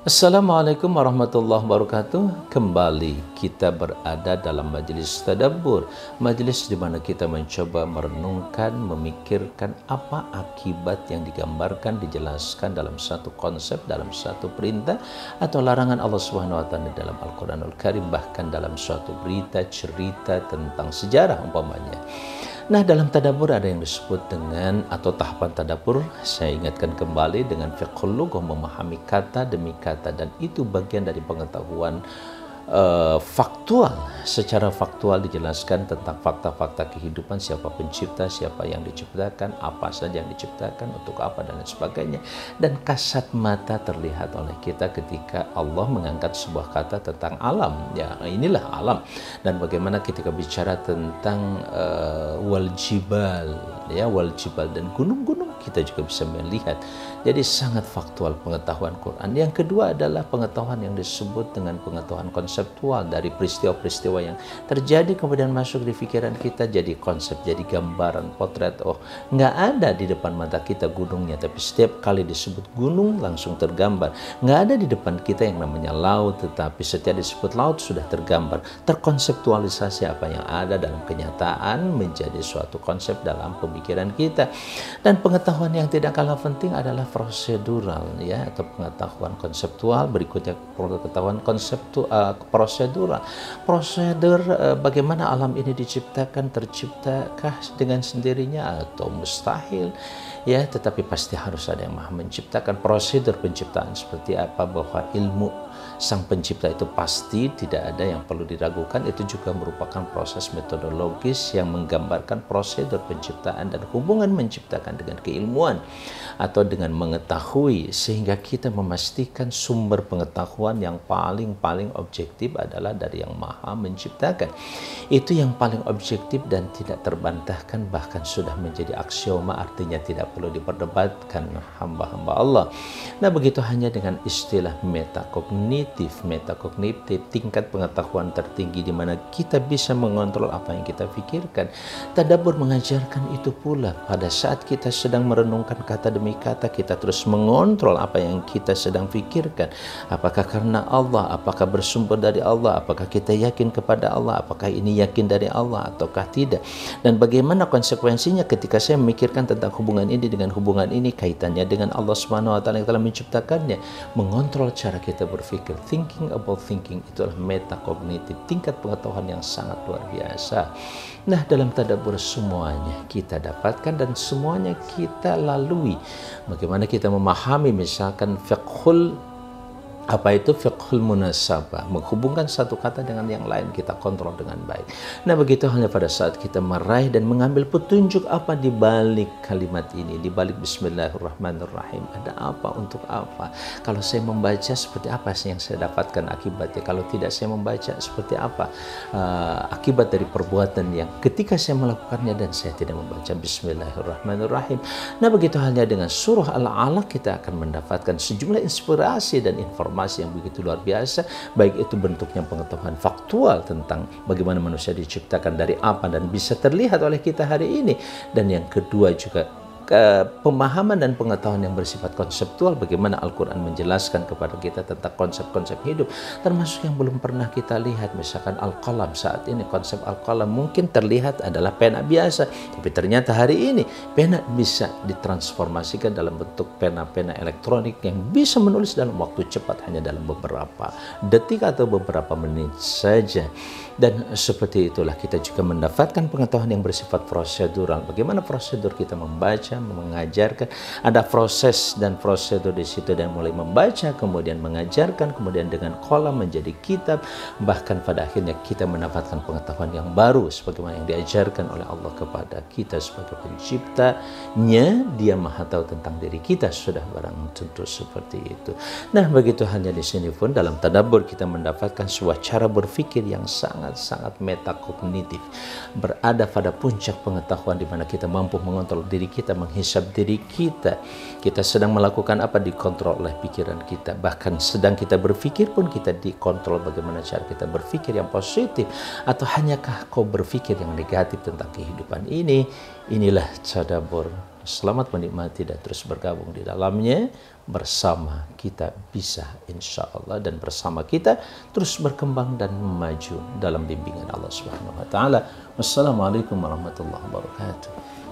Assalamualaikum warahmatullahi wabarakatuh. Kembali kita berada dalam majelis tadabbur, majelis di mana kita mencoba merenungkan, memikirkan apa akibat yang digambarkan, dijelaskan dalam satu konsep, dalam satu perintah atau larangan Allah Subhanahu wa taala dalam Al-Qur'anul Karim, bahkan dalam suatu berita, cerita tentang sejarah umpamanya. Nah, dalam tadabbur ada yang disebut dengan, atau tahapan tadabbur, saya ingatkan kembali, dengan fiqhul lughah, memahami kata demi kata, dan itu bagian dari pengetahuan faktual. Secara faktual dijelaskan tentang fakta-fakta kehidupan, siapa pencipta, siapa yang diciptakan, apa saja yang diciptakan, untuk apa, dan lain sebagainya. Dan kasat mata terlihat oleh kita ketika Allah mengangkat sebuah kata tentang alam. Ya, inilah alam. Dan bagaimana ketika bicara tentang wal jibal, ya, wal jibal, dan gunung-gunung, kita juga bisa melihat. Jadi sangat faktual pengetahuan Quran. Yang kedua adalah pengetahuan yang disebut dengan pengetahuan konseptual dari peristiwa-peristiwa yang terjadi kemudian masuk di pikiran kita jadi konsep, jadi gambaran, potret. Oh, nggak ada di depan mata kita gunungnya, tapi setiap kali disebut gunung langsung tergambar. Nggak ada di depan kita yang namanya laut, tetapi setiap disebut laut sudah tergambar, terkonseptualisasi apa yang ada dalam kenyataan menjadi suatu konsep dalam pemikiran kita. Dan pengetahuan yang tidak kalah penting adalah prosedural, ya, atau pengetahuan konseptual. Berikutnya pengetahuan prosedural. Prosedur bagaimana alam ini diciptakan, terciptakah dengan sendirinya atau mustahil, ya, tetapi pasti harus ada yang maha menciptakan. Prosedur penciptaan seperti apa, bahwa ilmu sang pencipta itu pasti tidak ada yang perlu diragukan. Itu juga merupakan proses metodologis yang menggambarkan prosedur penciptaan dan hubungan menciptakan dengan keilmuan atau dengan mengetahui, sehingga kita memastikan sumber pengetahuan yang paling objektif adalah dari yang maha menciptakan. Itu yang paling objektif dan tidak terbantahkan, bahkan sudah menjadi aksioma, artinya tidak perlu diperdebatkan hamba-hamba Allah. Nah, begitu hanya dengan istilah metakognitif, tingkat pengetahuan tertinggi di mana kita bisa mengontrol apa yang kita pikirkan. Tadabbur mengajarkan itu pula. Pada saat kita sedang merenungkan kata demi kata, kita terus mengontrol apa yang kita sedang pikirkan. Apakah karena Allah, apakah bersumber dari Allah, apakah kita yakin kepada Allah, apakah ini yakin dari Allah ataukah tidak. Dan bagaimana konsekuensinya ketika saya memikirkan tentang hubungan ini dengan hubungan ini, kaitannya dengan Allah Subhanahu wa taala yang telah menciptakannya. Mengontrol cara kita berpikir, thinking about thinking, itulah metakognitif, tingkat pengetahuan yang sangat luar biasa. Nah, dalam tadabbur semuanya kita dapatkan dan semuanya kita lalui. Bagaimana kita memahami misalkan fiqhul munasabah, menghubungkan satu kata dengan yang lain, kita kontrol dengan baik. Nah, begitu halnya pada saat kita meraih dan mengambil petunjuk apa di balik kalimat ini, di balik bismillahirrahmanirrahim, ada apa, untuk apa. Kalau saya membaca, seperti apa sih yang saya dapatkan akibatnya. Kalau tidak saya membaca, seperti apa akibat dari perbuatan yang ketika saya melakukannya dan saya tidak membaca bismillahirrahmanirrahim. Nah, begitu halnya dengan surah Al-Alaq, kita akan mendapatkan sejumlah inspirasi dan informasi yang begitu luar biasa, baik itu bentuknya pengetahuan faktual tentang bagaimana manusia diciptakan dari apa dan bisa terlihat oleh kita hari ini, dan yang kedua juga pemahaman dan pengetahuan yang bersifat konseptual, bagaimana Al-Quran menjelaskan kepada kita tentang konsep-konsep hidup, termasuk yang belum pernah kita lihat. Misalkan Al-Qalam, saat ini konsep Al-Qalam mungkin terlihat adalah pena biasa, tapi ternyata hari ini pena bisa ditransformasikan dalam bentuk pena-pena elektronik yang bisa menulis dalam waktu cepat, hanya dalam beberapa detik atau beberapa menit saja. Dan seperti itulah kita juga mendapatkan pengetahuan yang bersifat prosedural. Bagaimana prosedur kita membaca, mengajarkan, ada proses dan prosedur di situ, dan mulai membaca, kemudian mengajarkan, kemudian dengan kolam menjadi kitab, bahkan pada akhirnya kita mendapatkan pengetahuan yang baru sebagaimana yang diajarkan oleh Allah kepada kita sebagai penciptanya. Dia maha tahu tentang diri kita, sudah barang tentu seperti itu. Nah, begitu halnya di sini pun dalam tadabbur kita mendapatkan sebuah cara berpikir yang sangat metakognitif, berada pada puncak pengetahuan di mana kita mampu mengontrol diri kita, menghisap diri kita. Kita sedang melakukan apa, dikontrol oleh pikiran kita. Bahkan sedang kita berpikir pun kita dikontrol bagaimana cara kita berpikir yang positif. Atau hanyakah kau berpikir yang negatif tentang kehidupan ini? Inilah tadabbur. Selamat menikmati dan terus bergabung di dalamnya. Bersama kita bisa insya Allah, dan bersama kita terus berkembang dan maju dalam bimbingan Allah Subhanahu wa taala. Wassalamualaikum warahmatullahi wabarakatuh.